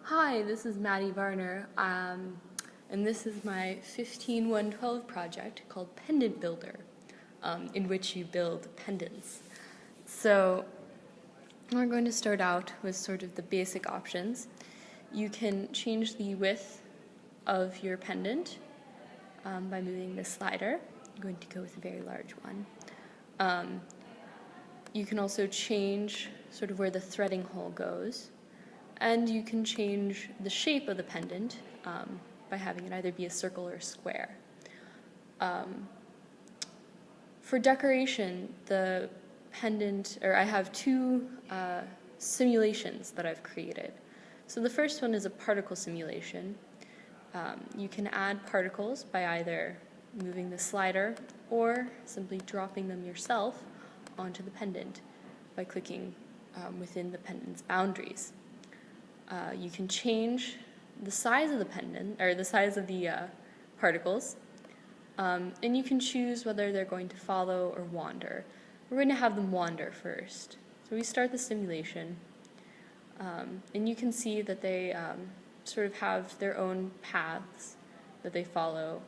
Hi, this is Maddie Varner, and this is my 15112 project called Pendant Builder, in which you build pendants. So we're going to start out with sort of the basic options. You can change the width of your pendant by moving the slider. I'm going to go with a very large one. You can also change sort of where the threading hole goes. And you can change the shape of the pendant by having it either be a circle or a square. For decoration, the pendant, or I have two simulations that I've created. So the first one is a particle simulation. You can add particles by either moving the slider or simply dropping them yourself onto the pendant by clicking within the pendant's boundaries. You can change the size of the pendant, or the size of the particles, and you can choose whether they're going to follow or wander. We're going to have them wander first. So we start the simulation, and you can see that they sort of have their own paths that they follow.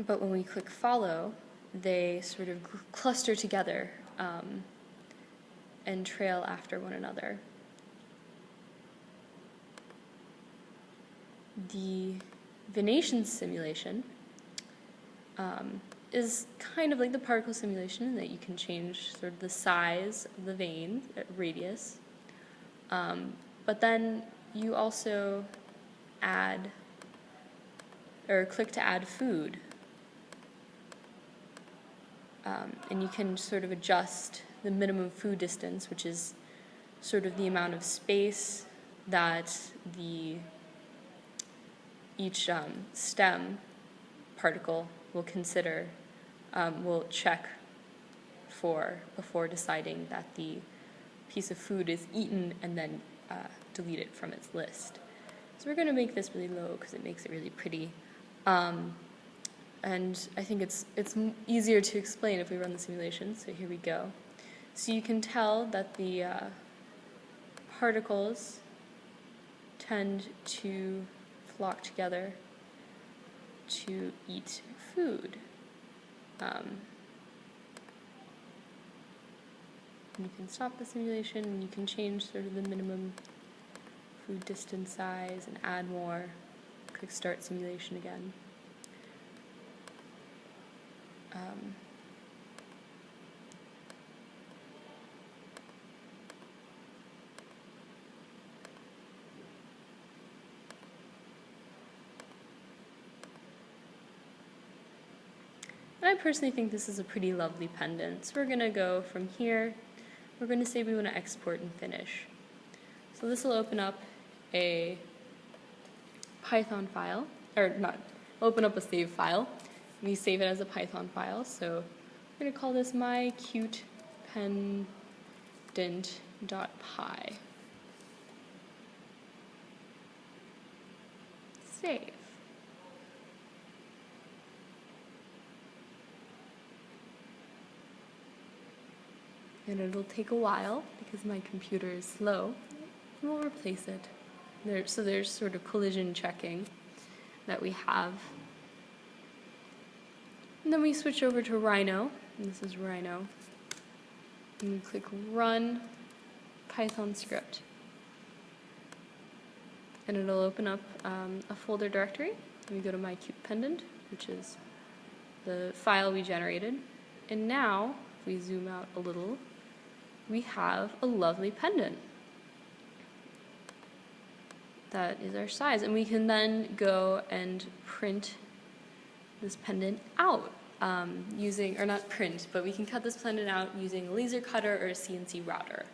But when we click follow, they sort of cluster together and trail after one another. The venation simulation is kind of like the particle simulation in that you can change sort of the size of the vein, radius, but then you also add or click to add food, and you can sort of adjust the minimum food distance, which is sort of the amount of space that each stem particle will consider, will check for before deciding that the piece of food is eaten and then delete it from its list. So we're going to make this really low because it makes it really pretty. And I think it's easier to explain if we run the simulation, so here we go. So you can tell that the particles tend to flock together to eat food. You can stop the simulation and you can change sort of the minimum food distance size and add more. Click start simulation again. And I personally think this is a pretty lovely pendant. So we're going to go from here. We're going to say we want to export and finish. So this will open up a Python file, or not, open up a save file. We save it as a Python file. So we're going to call this mycutependant.py. Save. And it'll take a while because my computer is slow. And we'll replace it. So there's sort of collision checking that we have. And then we switch over to Rhino. And this is Rhino. And we click Run Python script. And it'll open up a folder directory. And we go to mycutependant, which is the file we generated. And now, if we zoom out a little, we have a lovely pendant. That is our size. And we can then go and print this pendant out using, or not print, but we can cut this pendant out using a laser cutter or a CNC router.